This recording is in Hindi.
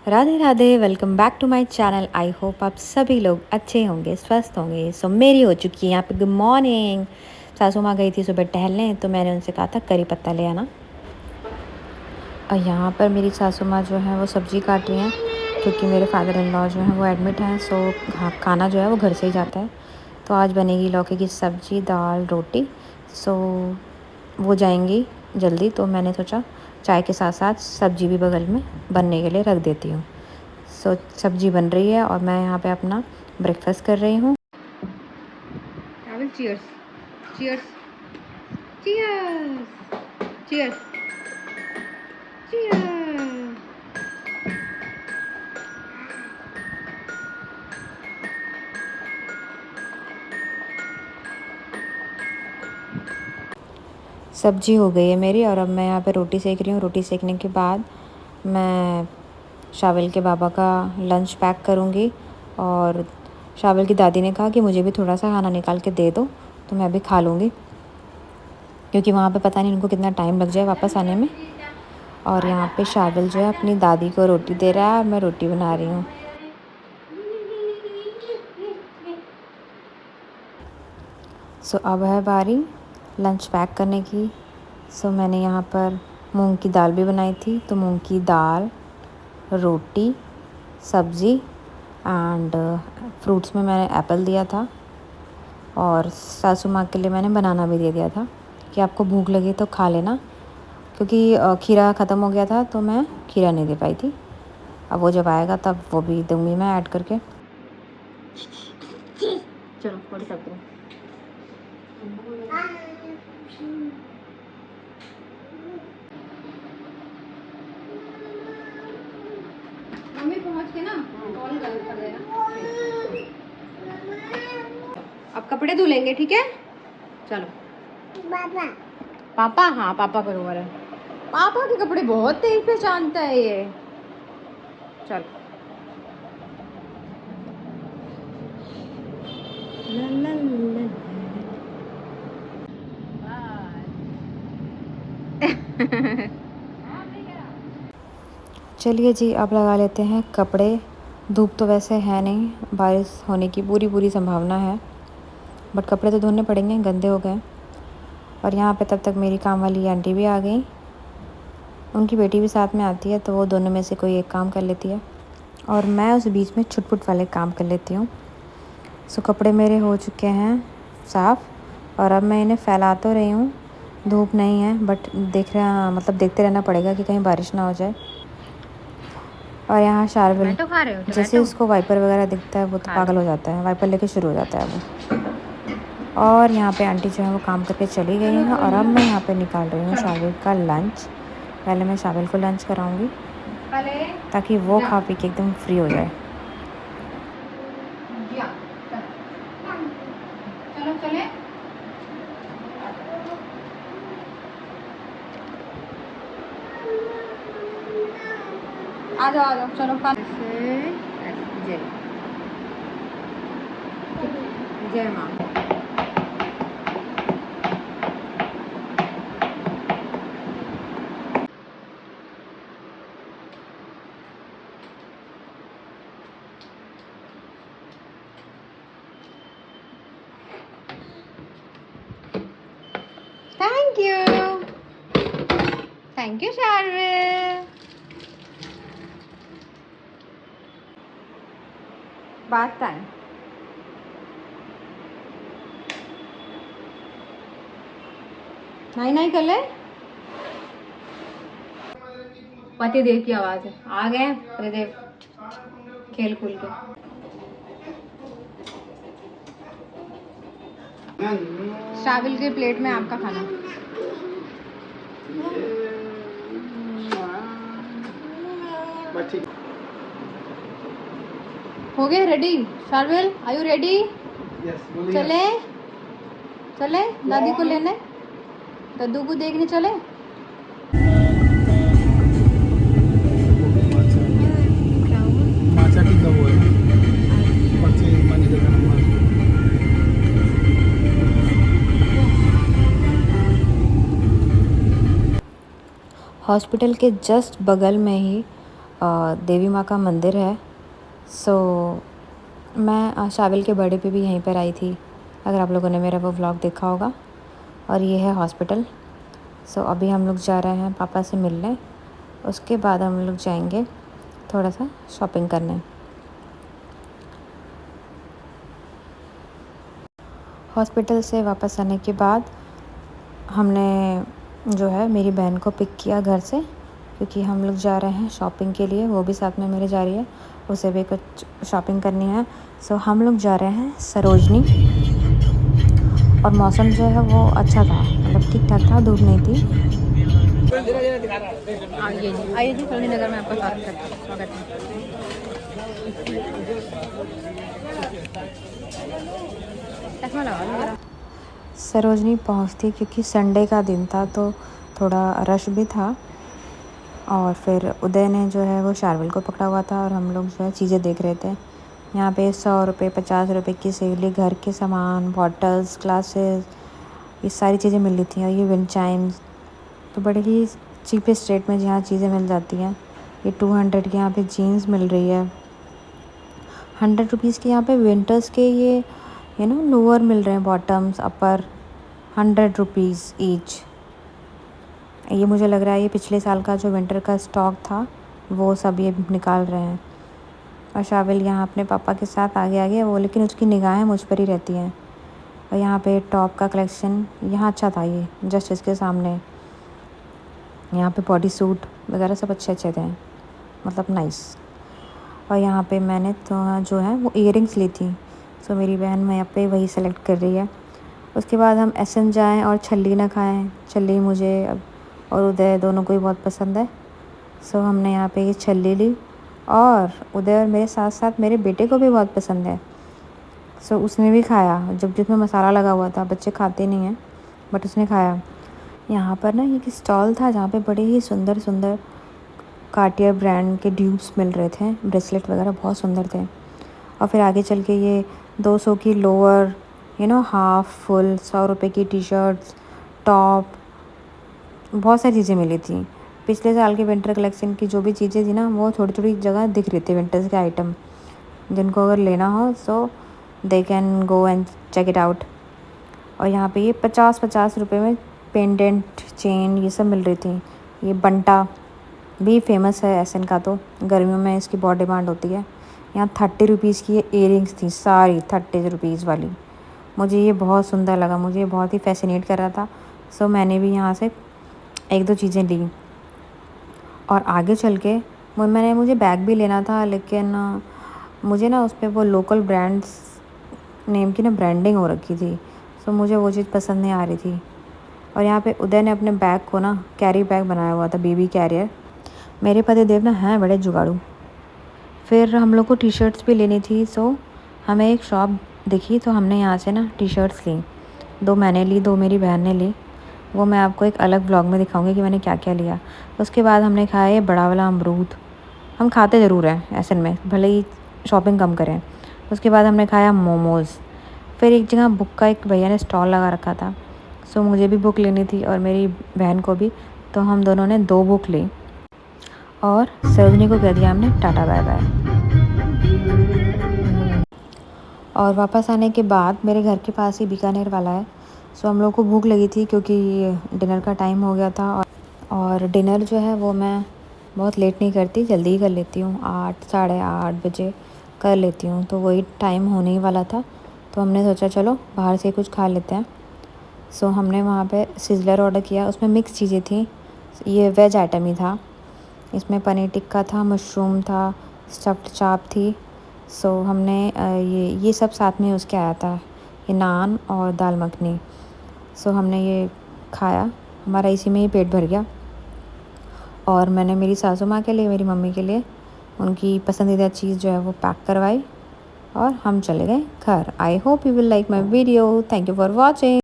Radhe Radhe, welcome back to my channel. I hope आप सभी लोग अच्छे होंगे, स्वस्थ होंगे। सो मेरी हो चुकी है यहाँ पे गुड मॉर्निंग। सासू माँ गई थी सुबह टहलने, तो मैंने उनसे कहा था करी पत्ता ले आना। और यहाँ पर मेरी सासू माँ जो है वो सब्ज़ी काट रही हैं, क्योंकि मेरे फादर इन लॉ जो हैं वो एडमिट हैं। सो खाना जो है वो घर से ही जाता है। तो आज बनेगी लौकी की सब्ज़ी, दाल, रोटी। सो वो जाएंगी जल्दी, तो मैंने सोचा चाय के साथ साथ सब्ज़ी भी बगल में बनने के लिए रख देती हूँ। सो सब्ज़ी बन रही है और मैं यहाँ पे अपना ब्रेकफास्ट कर रही हूँ। Cheers cheers cheers cheers cheers. सब्जी हो गई है मेरी और अब मैं यहाँ पे रोटी सेक रही हूँ। रोटी सेकने के बाद मैं शाविल के बाबा का लंच पैक करूँगी। और शाविल की दादी ने कहा कि मुझे भी थोड़ा सा खाना निकाल के दे दो, तो मैं भी खा लूँगी, क्योंकि वहाँ पे पता नहीं उनको कितना टाइम लग जाए वापस आने में। और यहाँ पे शाविल जो है अपनी दादी को रोटी दे रहा है और मैं रोटी बना रही हूँ। सो अब है बारी लंच पैक करने की। सो मैंने यहाँ पर मूंग की दाल भी बनाई थी, तो मूंग की दाल, रोटी, सब्ज़ी एंड फ्रूट्स में मैंने एप्पल दिया था। और सासू माँ के लिए मैंने बनाना भी दे दिया था कि आपको भूख लगी तो खा लेना, क्योंकि खीरा ख़त्म हो गया था तो मैं खीरा नहीं दे पाई थी। अब वो जब आएगा तब वो भी दूँगी मैं ऐड करके। चलो थोड़ी सब्ज़ी मम्मी पहुँच के ना कॉल कर देना। अब कपड़े धुल लेंगे, ठीक है? चलो पापा पापा, हाँ पापा करूँगा। पापा के कपड़े बहुत तेज पहचानता है ये। चलो ला ला ला। चलिए जी, अब लगा लेते हैं कपड़े। धूप तो वैसे है नहीं, बारिश होने की पूरी पूरी संभावना है, बट कपड़े तो धोने पड़ेंगे, गंदे हो गए। और यहाँ पे तब तक मेरी काम वाली आंटी भी आ गई। उनकी बेटी भी साथ में आती है, तो वो दोनों में से कोई एक काम कर लेती है और मैं उस बीच में छुटपुट वाले काम कर लेती हूँ। सो कपड़े मेरे हो चुके हैं साफ़ और अब मैं इन्हें फैला तो रही हूँ। धूप नहीं है, बट देखते रहना पड़ेगा कि कहीं बारिश ना हो जाए। और यहाँ शार्विल जैसे उसको वाइपर वगैरह दिखता है वो तो पागल हो जाता है, वाइपर लेके शुरू हो जाता है वो। और यहाँ पे आंटी जो है वो काम करके चली गई हैं और अब मैं यहाँ पे निकाल रही हूँ शार्विल का लंच। पहले मैं शार्विल को लंच कराऊंगी ताकि वो खा पी के एकदम फ्री हो जाए। चलो चले। आ जाओ चलो जय जय माँ। Thank you Sharvil. बात टाइम। नहीं नहीं कर ले। पतिदेव की आवाज है, आ गए पतिदेव खेल खुल के। शाविल के प्लेट में आपका खाना। हो गए ready? Sharvil are you ready? चले चले दादी को लेने, दद्दू को देखने चले। हॉस्पिटल के जस्ट बगल में ही देवी माँ का मंदिर है। सो मैं शाबिल के बर्थडे पे भी यहीं पर आई थी, अगर आप लोगों ने मेरा वो व्लॉग देखा होगा। और ये है हॉस्पिटल। सो अभी हम लोग जा रहे हैं पापा से मिलने, उसके बाद हम लोग जाएंगे थोड़ा सा शॉपिंग करने। हॉस्पिटल से वापस आने के बाद हमने जो है मेरी बहन को पिक किया घर से, क्योंकि हम लोग जा रहे हैं शॉपिंग के लिए। वो भी साथ में मेरे जा रही है, उसे भी कुछ शॉपिंग करनी है। सो हम लोग जा रहे हैं सरोजनी। और मौसम जो है वो अच्छा था, मतलब ठीक ठाक था, धूप नहीं थी। आइए जी, सरोजनी नगर में आपका स्वागत है। सरोजनी पहुंचती क्योंकि संडे का दिन था तो थोड़ा रश भी था। और फिर उदय ने जो है वो शार्विल को पकड़ा हुआ था और हम लोग जो है चीज़ें देख रहे थे। यहाँ पे 100 रुपये 50 रुपये की सेवली, घर के सामान, बॉटल्स, ग्लासेस, ये सारी चीज़ें मिल रही थी। और ये विंड चाइम्स तो बड़े ही चीपेस्ट रेट में यहाँ चीज़ें मिल जाती हैं। ये 200 की यहाँ पे जीन्स मिल रही है। 100 रुपीज़ के यहाँ पे विंटर्स के ये लोअर मिल रहे हैं, बॉटम्स, अपर, 100 रुपीज़ ईच। ये मुझे लग रहा है ये पिछले साल का जो विंटर का स्टॉक था वो सब ये निकाल रहे हैं। और शाबिल यहाँ अपने पापा के साथ आगे आगे वो, लेकिन उसकी निगाहें मुझ पर ही रहती हैं। और यहाँ पे टॉप का कलेक्शन यहाँ अच्छा था, ये जस्ट इसके सामने। यहाँ पे बॉडी सूट वगैरह सब अच्छे अच्छे थे, मतलब नाइस। और यहाँ पे मैंने तो जो है वो इयररिंग्स ली थी। सो मेरी बहन मैं यहाँ पे वही सेलेक्ट कर रही है। उसके बाद हम एसएम जाएँ और छल्ली ना खाएँ। छल्ली मुझे और उदय दोनों को ही बहुत पसंद है। सो हमने यहाँ पे ये छल्ली ली। और उदय और मेरे साथ साथ मेरे बेटे को भी बहुत पसंद है। सो उसने भी खाया, जब जिसमें मसाला लगा हुआ था। बच्चे खाते नहीं हैं बट उसने खाया। यहाँ पर ना एक स्टॉल था जहाँ पे बड़े ही सुंदर सुंदर कार्टियर ब्रांड के ड्यूब्स मिल रहे थे, ब्रेसलेट वगैरह बहुत सुंदर थे। और फिर आगे चल के ये 200 की लोअर, हाफ फुल, 100 रुपये की टी शर्ट्स, टॉप, बहुत सारी चीज़ें मिली थी। पिछले साल के विंटर कलेक्शन की जो भी चीज़ें थी ना वो थोड़ी थोड़ी जगह दिख रही थी, विंटर्स के आइटम। जिनको अगर लेना हो so they can go and check it out. और यहाँ पे ये 50-50 रुपये में पेंडेंट, चेन, ये सब मिल रही थी। ये बंटा भी फेमस है एसएन का, तो गर्मियों में इसकी बहुत डिमांड होती है। यहाँ 30 रुपीज़ की ये इयरिंग्स थी, सारी 30 रुपीज़ वाली। मुझे ये बहुत सुंदर लगा, मुझे ये बहुत ही फैसिनेट कर रहा था। सो मैंने भी यहाँ से 1-2 चीज़ें ली। और आगे चल के मुझे बैग भी लेना था, लेकिन मुझे ना उस पर वो लोकल ब्रांड्स नेम की ना ब्रांडिंग हो रखी थी। सो मुझे वो चीज़ पसंद नहीं आ रही थी। और यहाँ पे उदय ने अपने बैग को ना कैरी बैग बनाया हुआ था, बेबी कैरियर। मेरे पति देव ना हैं बड़े जुगाड़ू। फिर हम लोग को टी शर्ट्स भी लेनी थी। सो हमें एक शॉप दिखी तो हमने यहाँ से ना टी शर्ट्स ली। 2 मैंने ली, 2 मेरी बहन ने ली। वो मैं आपको एक अलग ब्लॉग में दिखाऊंगी कि मैंने क्या क्या लिया। उसके बाद हमने खाया ये बड़ा वाला अमरूद। हम खाते ज़रूर हैं ऐसे में, भले ही शॉपिंग कम करें। उसके बाद हमने खाया मोमोज़। फिर एक जगह बुक का एक भैया ने स्टॉल लगा रखा था। सो मुझे भी बुक लेनी थी और मेरी बहन को भी, तो हम दोनों ने 2 बुक ली। और सरोजनी को कह दिया हमने टाटा बाय बाय। और वापस आने के बाद मेरे घर के पास ही बीकानेर वाला है। सो हम लोग को भूख लगी थी क्योंकि डिनर का टाइम हो गया था। और डिनर जो है वो मैं बहुत लेट नहीं करती, जल्दी ही कर लेती हूँ, 8 साढ़े 8 बजे कर लेती हूँ। तो वही टाइम होने ही वाला था, तो हमने सोचा चलो बाहर से कुछ खा लेते हैं। सो हमने वहाँ पे सिज़लर ऑर्डर किया। उसमें मिक्स चीज़ें थी, ये वेज आइटम ही था। इसमें पनीर टिक्का था, मशरूम था, स्टफ्ड चाप थी। सो हमने ये सब साथ में उसके आया था, ये नान और दाल मखनी। सो हमने ये खाया, हमारा इसी में ही पेट भर गया। और मैंने मेरी सासू माँ के लिए, मेरी मम्मी के लिए उनकी पसंदीदा चीज़ जो है वो पैक करवाई और हम चले गए घर। I hope you will like my video. Thank you for watching.